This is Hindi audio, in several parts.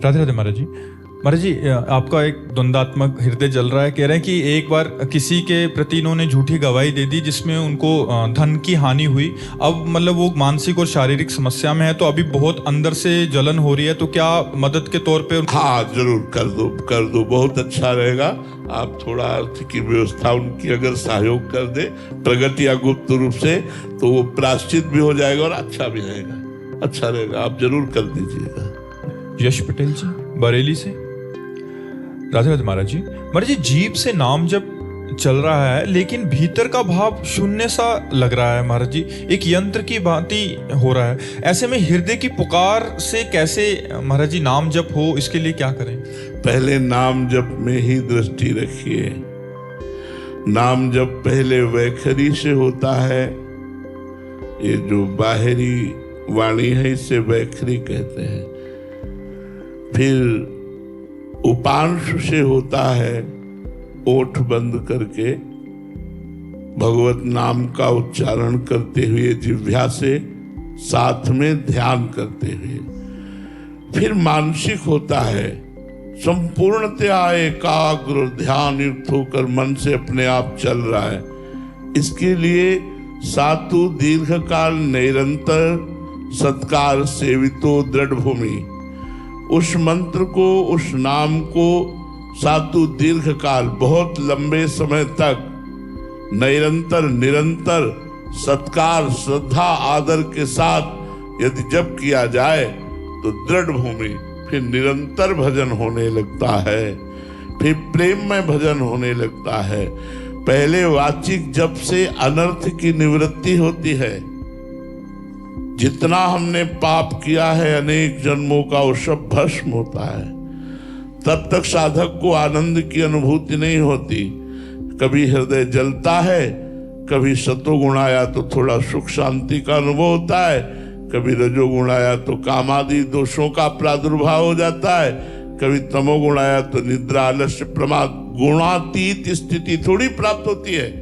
राधे राधे महाराज जी। महाराज जी, आपका एक द्वंद्वात्मक हृदय जल रहा है। कह रहे हैं कि एक बार किसी के प्रति इन्होंने झूठी गवाही दे दी जिसमें उनको धन की हानि हुई। अब मतलब वो मानसिक और शारीरिक समस्या में है, तो अभी बहुत अंदर से जलन हो रही है, तो क्या मदद के तौर पे? हाँ, जरूर कर दो, बहुत अच्छा रहेगा। आप थोड़ा अर्थ की व्यवस्था उनकी अगर सहयोग कर दे प्रगट या गुप्त रूप से, तो वो प्रायश्चित भी हो जाएगा और अच्छा भी रहेगा, अच्छा रहेगा। आप जरूर कर दीजिएगा। यश पटेल जी, बरेली से। राधे राधे महाराज जी। महाराज जी, जीभ से नाम जब चल रहा है लेकिन भीतर का भाव शून्य सा लग रहा है महाराज जी, एक यंत्र की भांति हो रहा है। ऐसे में हृदय की पुकार से कैसे महाराज जी नाम जप हो, इसके लिए क्या करें? पहले नाम जप में ही दृष्टि रखिए। नाम जप पहले वैखरी से होता है, ये जो बाहरी वाणी है इसे वैखरी कहते हैं। फिर उपांशु से होता है, ओठ बंद करके भगवत नाम का उच्चारण करते हुए जिह्वा से, साथ में ध्यान करते हुए। फिर मानसिक होता है, संपूर्णतया एकाग्र ध्यान युक्त होकर मन से अपने आप चल रहा है। इसके लिए सातु दीर्घकाल निरंतर सत्कार सेवितो दृढ़ भूमि, उस मंत्र को, उस नाम को सातु दीर्घकाल बहुत लंबे समय तक निरंतर सत्कार श्रद्धा आदर के साथ यदि जप किया जाए तो दृढ़ भूमि, फिर निरंतर भजन होने लगता है, फिर प्रेम में भजन होने लगता है। पहले वाचिक जप से अनर्थ की निवृत्ति होती है। जितना हमने पाप किया है अनेक जन्मों का, वो सब भस्म होता है। तब तक साधक को आनंद की अनुभूति नहीं होती। कभी हृदय जलता है, कभी सतोगुण आया तो थोड़ा सुख शांति का अनुभव होता है, कभी रजोगुण आया तो कामादि दोषों का प्रादुर्भाव हो जाता है, कभी तमोगुण आया तो निद्रा आलस्य प्रमाद गुणातीत स्थिति थोड़ी प्राप्त होती है।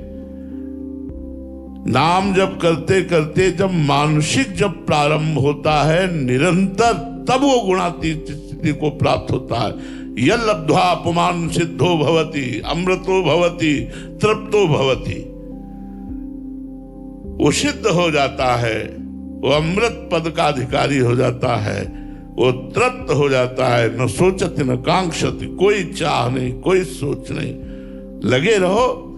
नाम जप करते करते जब मानसिक जब प्रारंभ होता है निरंतर, तब वो गुणातीत स्थिति को प्राप्त होता है। यह लब्ध्वा अपमान सिद्धो भवति, अमृतो भवति, तृप्तो भवति। वो सिद्ध हो जाता है, वो अमृत पद का अधिकारी हो जाता है, वो तृप्त हो जाता है। न सोचति न कांक्षति, कोई चाह नहीं, कोई सोच नहीं, लगे रहो।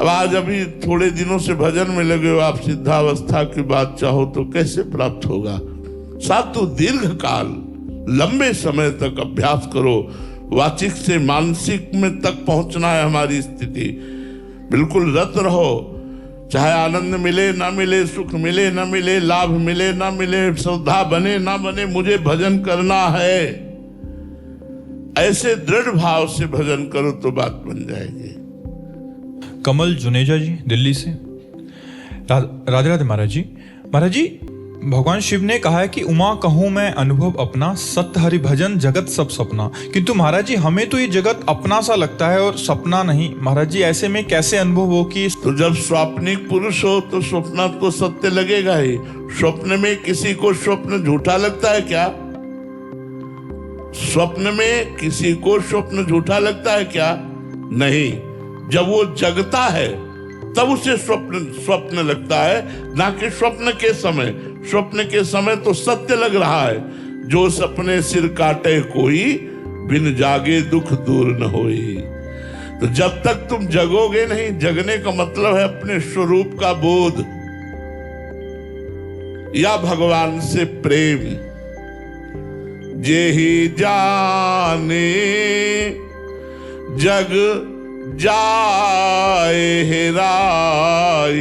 अब आज अभी थोड़े दिनों से भजन में लगे हो आप, सिद्धावस्था की बात चाहो तो कैसे प्राप्त होगा? सातु दीर्घ काल लंबे समय तक अभ्यास करो। वाचिक से मानसिक में तक पहुंचना है हमारी स्थिति। बिल्कुल रत रहो, चाहे आनंद मिले ना मिले, सुख मिले ना मिले, लाभ मिले ना मिले, श्रद्धा बने ना बने, मुझे भजन करना है। ऐसे दृढ़ भाव से भजन करो तो बात बन जाएगी। कमल जुनेजा जी, दिल्ली से। राधे राधे महाराज जी। महाराज जी, भगवान शिव ने कहा है कि उमा कहूं मैं अनुभव अपना, सत्य हरि भजन जगत सब सपना। किंतु महाराज जी, हमें तो ये जगत अपना सा लगता है और सपना नहीं। महाराज जी, ऐसे में कैसे अनुभव हो कि तो जब स्वप्निक पुरुष हो तो स्वप्न तो सत्य लगेगा ही। स्वप्न में किसी को स्वप्न झूठा लगता है क्या? स्वप्न में किसी को स्वप्न झूठा लगता है क्या? नहीं। जब वो जगता है तब उसे स्वप्न लगता है, ना कि स्वप्न के समय। स्वप्न के समय तो सत्य लग रहा है। जो सपने सिर काटे कोई, बिन जागे दुख दूर न होई। तो जब तक तुम जगोगे नहीं, जगने का मतलब है अपने स्वरूप का बोध या भगवान से प्रेम। जेहि जाने जग जाए हेराई,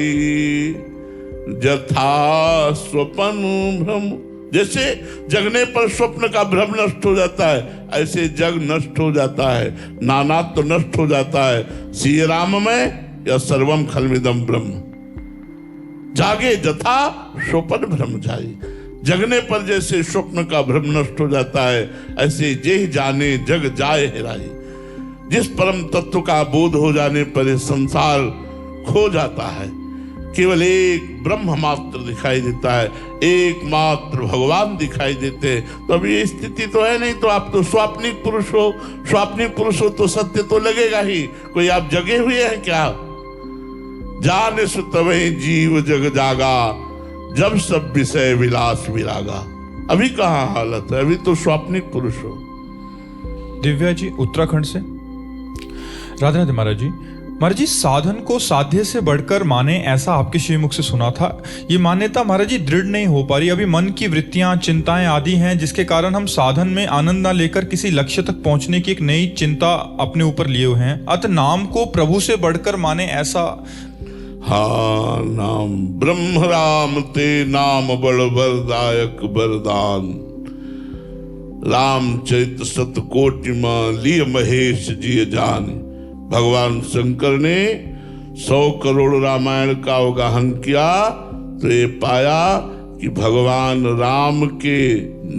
जथा स्वप्न भ्रम। जैसे जगने पर स्वप्न का भ्रम नष्ट हो जाता है, ऐसे जग नष्ट हो जाता है, नानात्व तो नष्ट हो जाता है। श्री राम में या सर्वम खलमिदम ब्रह्म। जागे जथा स्वप्न भ्रम जाई। जगने पर जैसे स्वप्न का भ्रम नष्ट हो जाता है, ऐसे जेहि जाने जग जाए हेराई। जिस परम तत्व का बोध हो जाने पर संसार खो जाता है। केवल एक ब्रह्म मात्र दिखाई देता है, एकमात्र भगवान दिखाई देते हैं। तो अभी ये स्थिति तो है नहीं, तो आप तो स्वाप्निक पुरुष हो। स्वाप्निक पुरुष हो तो सत्य तो लगेगा ही। कोई आप जगे हुए हैं क्या? जाने सु तवै जीव जग जागा, जब सब विषय विलास विरागा। अभी कहाँ हालत है? अभी तो स्वाप्निक पुरुष हो। दिव्या जी उत्तराखंड से। राधे राधे महाराज जी। महाराज जी, साधन को साध्य से बढ़कर माने, ऐसा आपके श्रीमुख से सुना था। ये मान्यता महाराज जी दृढ़ नहीं हो पा रही। अभी मन की वृत्तियां, चिंताएं आदि हैं, जिसके कारण हम साधन में आनंद ना लेकर किसी लक्ष्य तक पहुंचने की एक नई चिंता अपने ऊपर लिए हुए हैं। अतः नाम को प्रभु से बढ़कर माने, ऐसा। हाँ, नाम ब्रह्म राम ते नाम बड़ वरदायक वरदान, राम चरित सतकोटि में लिय महेश जी जान। भगवान शंकर ने 100 करोड़ रामायण का अवगाहन किया तो ये पाया कि भगवान राम के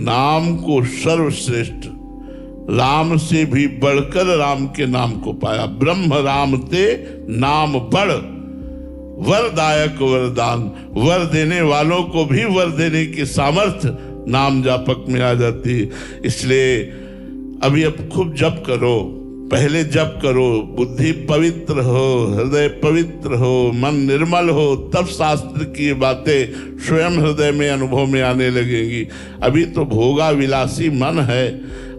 नाम को सर्वश्रेष्ठ, राम से भी बढ़कर राम के नाम को पाया। ब्रह्म राम ते नाम बड़ वरदायक वरदान, वर देने वालों को भी वर देने की सामर्थ्य नाम जापक में आ जाती है। इसलिए अभी अब खूब जप करो, पहले जप करो, बुद्धि पवित्र हो, हृदय पवित्र हो, मन निर्मल हो, तब शास्त्र की बातें स्वयं हृदय में अनुभव में आने लगेंगी। अभी तो भोगा विलासी मन है।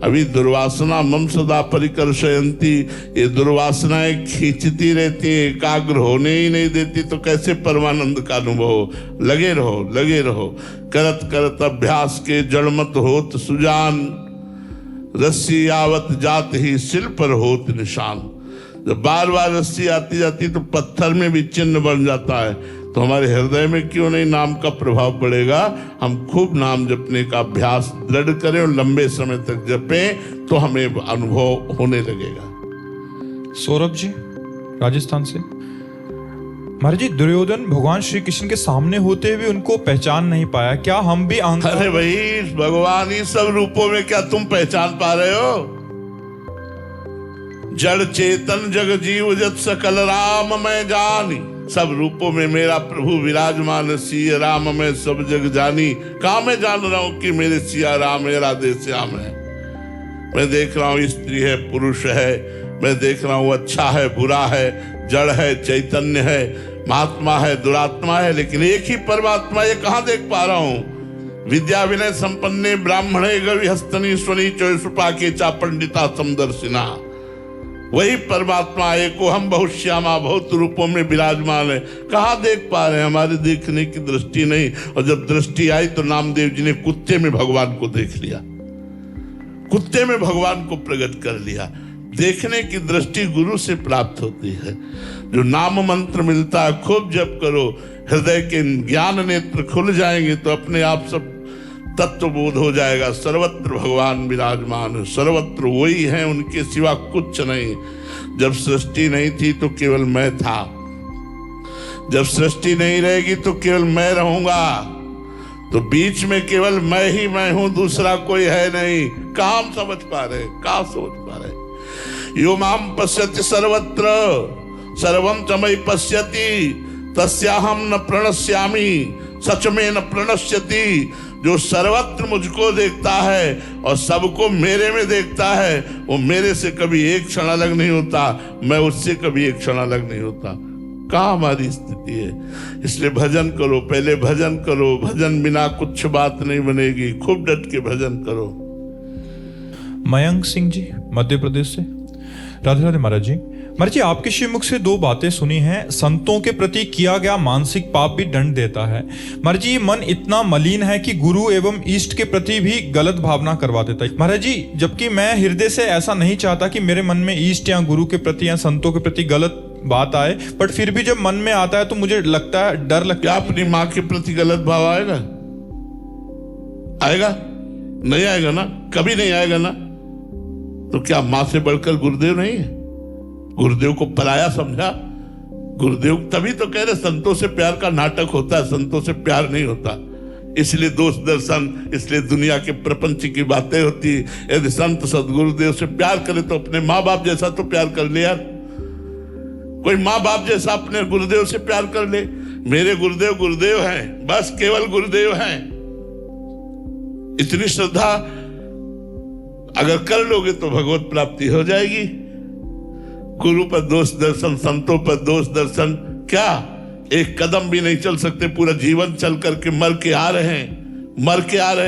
अभी दुर्वासना मम सदा परिकर्षयन्ति, ये दुर्वासनाएं खींचती रहती है, एकाग्र होने ही नहीं देती। तो कैसे परमानंद का अनुभव हो? लगे रहो, लगे रहो। करत करत अभ्यास के जड़मत होत सुजान, रस्सी आवत जात ही सिल पर होत निशान। जब बार बार रस्सी आती जाती तो पत्थर में भी चिन्ह बन जाता है। तो हमारे हृदय में क्यों नहीं नाम का प्रभाव पड़ेगा? हम खूब नाम जपने का अभ्यास दृढ़ करें और लंबे समय तक जपें तो हमें अनुभव होने लगेगा। सौरभ जी राजस्थान से। महाराज जी, दुर्योधन भगवान श्री कृष्ण के सामने होते हुए उनको पहचान नहीं पाया, क्या हम भी अरे भाई, भगवान ही सब रूपों में क्या तुम पहचान पा रहे हो? जड़ चेतन जग जीव जत सकल राम मैं जानी, सब रूपों में मेरा प्रभु विराजमान सिया राम मैं सब जग जानी। कहाँ मैं जान रहा हूं कि मेरे सिया राम है, राधे श्याम है? मैं देख रहा हूं स्त्री है, पुरुष है, मैं देख रहा हूं अच्छा है, बुरा है, जड़ है, चैतन्य है, महात्मा है, दुरात्मा है, लेकिन एक ही परमात्मा। ये कहाँ देख पा रहा हूं? विद्या विनय संपन्ने ब्राह्मणे गवि हस्तनी स्वनी चोषुपा के चा पंडिता समदर्शिना, वही परमात्मा एको हम बहुत श्यामा बहुत रूपों में विराजमान है। कहाँ देख पा रहे हैं? हमारे देखने की दृष्टि नहीं। और जब दृष्टि आई तो नामदेव जी ने कुत्ते में भगवान को देख लिया, कुत्ते में भगवान को प्रकट कर लिया। देखने की दृष्टि गुरु से प्राप्त होती है। जो नाम मंत्र मिलता है, खूब जप करो, हृदय के ज्ञान नेत्र खुल जाएंगे तो अपने आप सब तत्व बोध हो जाएगा। सर्वत्र भगवान विराजमान, सर्वत्र वही है, उनके सिवा कुछ नहीं। जब सृष्टि नहीं थी तो केवल मैं था, जब सृष्टि नहीं रहेगी तो केवल मैं रहूंगा। तो बीच में केवल मैं ही मैं हूं, दूसरा कोई है नहीं। काम समझ पा रहे? कहाँ समझ पा रहे? यो माम पश्यति सर्वत्र सर्वं च मयि पश्यति, तस्याहम न प्रणश्यामि सच में न प्रणश्यति। जो सर्वत्र मुझको देखता है और सबको मेरे में देखता है, वो मेरे से कभी एक क्षण अलग नहीं होता, मैं उससे कभी एक क्षण अलग नहीं होता। कहाँ हमारी स्थिति है? इसलिए भजन करो, पहले भजन करो। भजन बिना कुछ बात नहीं बनेगी। खूब डट के भजन करो। मयंक सिंह जी मध्य प्रदेश से। राधे राधे महाराज जी। महाराज जी, आपके श्रीमुख से 2 बातें सुनी हैं। संतों के प्रति किया गया मानसिक पाप भी दंड देता है। महाराज जी, ये मन इतना मलिन है कि गुरु एवं इष्ट के प्रति भी गलत भावना करवा देता है। महाराज जी, जबकि मैं हृदय से ऐसा नहीं चाहता कि मेरे मन में इष्ट या गुरु के प्रति या संतों के प्रति गलत बात आए, बट फिर भी जब मन में आता है तो मुझे लगता है, डर लगता है। अपनी माँ के प्रति गलत भाव आएगा? आएगा? नहीं आएगा ना, कभी नहीं आएगा ना। तो क्या माँ से बढ़कर गुरुदेव नहीं है? गुरुदेव को पराया समझा? गुरुदेव तभी तो कह रहे संतों से प्यार का नाटक होता है, संतों से प्यार नहीं होता। इसलिए दोष दर्शन, इसलिए दुनिया के प्रपंच की बातें होती। यदि संत सदगुरुदेव से प्यार करे तो अपने माँ बाप जैसा तो प्यार कर ले यार। कोई माँ बाप जैसा अपने गुरुदेव से प्यार कर ले। मेरे गुरुदेव गुरुदेव हैं, बस केवल गुरुदेव हैं। इतनी श्रद्धा अगर कर लोगे तो भगवत प्राप्ति हो जाएगी। गुरु पर दोष दर्शन, संतों पर दोष दर्शन, क्या एक कदम भी नहीं चल सकते, पूरा जीवन चल करके मर के आ रहे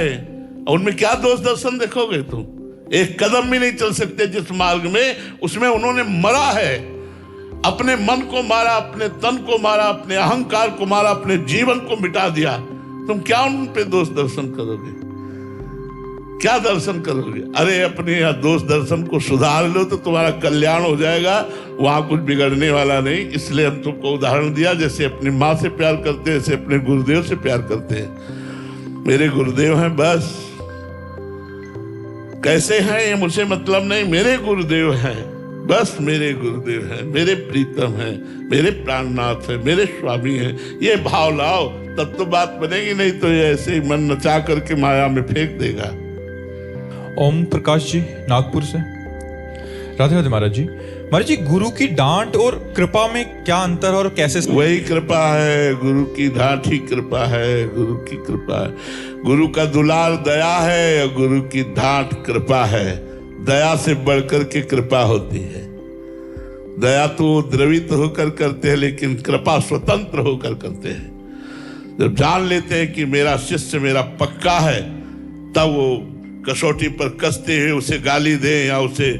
हैं, और उनमें क्या दोष दर्शन देखोगे तुम? एक कदम भी नहीं चल सकते जिस मार्ग में, उसमें उन्होंने मरा है, अपने मन को मारा, अपने तन को मारा, अपने अहंकार को मारा, अपने जीवन को मिटा दिया। तुम क्या उन पे दोष दर्शन करोगे? क्या दर्शन करोगे? अरे अपने यहाँ दोष दर्शन को सुधार लो तो तुम्हारा कल्याण हो जाएगा, वहां कुछ बिगड़ने वाला नहीं। इसलिए हम तुमको उदाहरण दिया, जैसे अपनी माँ से प्यार करते हैं ऐसे अपने गुरुदेव से प्यार करते हैं। मेरे गुरुदेव हैं, बस कैसे हैं ये मुझे मतलब नहीं, मेरे गुरुदेव हैं, बस मेरे गुरुदेव हैं, मेरे प्रीतम हैं, मेरे प्राणनाथ हैं, मेरे स्वामी हैं। ये भाव लाओ तब तो बात बनेगी, नहीं तो ये ऐसे ही मन नचा करके माया में फेंक देगा। ओम प्रकाश जी नागपुर से। राधे राधे महाराज जी। महाराज जी, गुरु की डांट और कृपा में क्या अंतर और कैसे? वही कृपा है, गुरु की डांट ही कृपा है, गुरु की कृपा है। गुरु का दुलार दया है और गुरु की डांट कृपा है। दया से बढ़कर के कृपा होती है। दया तो द्रवित होकर करते हैं, लेकिन कृपा स्वतंत्र होकर करते हैं। जब जान लेते हैं कि मेरा शिष्य मेरा पक्का है, तब वो कसौटी पर कसते हुए उसे गाली दें या उसे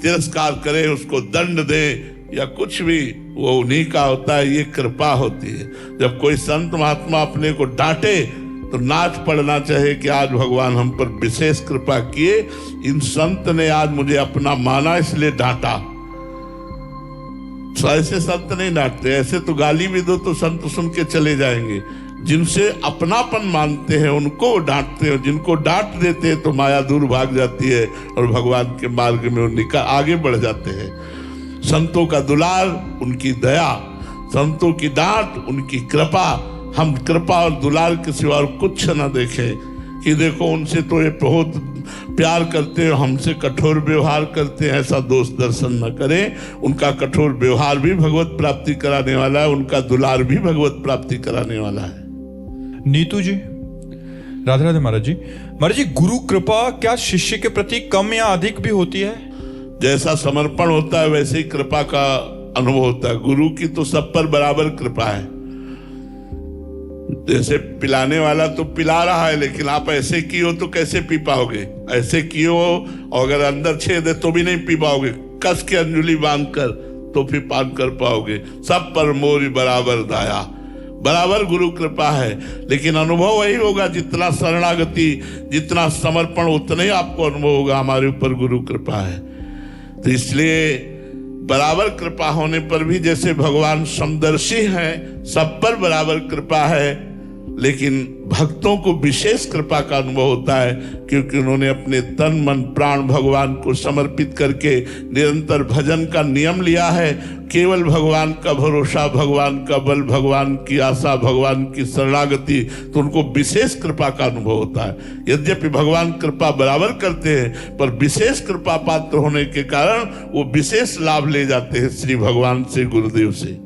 तिरस्कार करें, उसको दंड दें या कुछ भी, वो उन्हीं का होता है। ये कृपा होती है। जब कोई संत महात्मा अपने को डांटे तो नाच पड़ना चाहिए कि आज भगवान हम पर विशेष कृपा किए, इन संत ने आज मुझे अपना माना इसलिए डांटा। ऐसे संत नहीं डांटते, ऐसे तो गाली भी दो तो संत सुन के चले जाएंगे। जिनसे अपनापन मानते हैं उनको डांटते हैं, जिनको डांट देते हैं तो माया दूर भाग जाती है और भगवान के मार्ग में वो निकल आगे बढ़ जाते हैं। संतों का दुलार, उनकी दया, संतों की डांट, उनकी कृपा। हम कृपा और दुलार के सिवा और कुछ न देखें कि देखो उनसे तो ये बहुत प्यार करते हैं, हमसे कठोर व्यवहार करते हैं, ऐसा दोष दर्शन न करें। उनका कठोर व्यवहार भी भगवत प्राप्ति कराने वाला है, उनका दुलार भी भगवत प्राप्ति कराने वाला है। नीतू जी। राधे राधे महाराज जी। महाराज जी, गुरु कृपा क्या शिष्य के प्रति कम या अधिक भी होती है? जैसा समर्पण होता है वैसे ही कृपा का अनुभव होता है। गुरु की तो सब पर बराबर कृपा है। जैसे पिलाने वाला तो पिला रहा है, लेकिन आप ऐसे किए तो कैसे पी पाओगे? ऐसे किए और अगर अंदर छेद है तो भी नहीं पी पाओगे। कस के अंजुली बांध कर तो फिर पान कर पाओगे। सब पर मोरी बराबर दाया, बराबर गुरु कृपा है। लेकिन अनुभव वही होगा, जितना शरणागति, जितना समर्पण, उतना ही आपको अनुभव होगा हमारे ऊपर गुरु कृपा है। तो इसलिए बराबर कृपा होने पर भी जैसे भगवान समदर्शी हैं, सब पर बराबर कृपा है, लेकिन भक्तों को विशेष कृपा का अनुभव होता है, क्योंकि उन्होंने अपने तन मन प्राण भगवान को समर्पित करके निरंतर भजन का नियम लिया है। केवल भगवान का भरोसा, भगवान का बल, भगवान की आशा, भगवान की शरणागति, तो उनको विशेष कृपा का अनुभव होता है। यद्यपि भगवान कृपा बराबर करते हैं, पर विशेष कृपा पात्र होने के कारण वो विशेष लाभ ले जाते हैं श्री भगवान से, गुरुदेव से।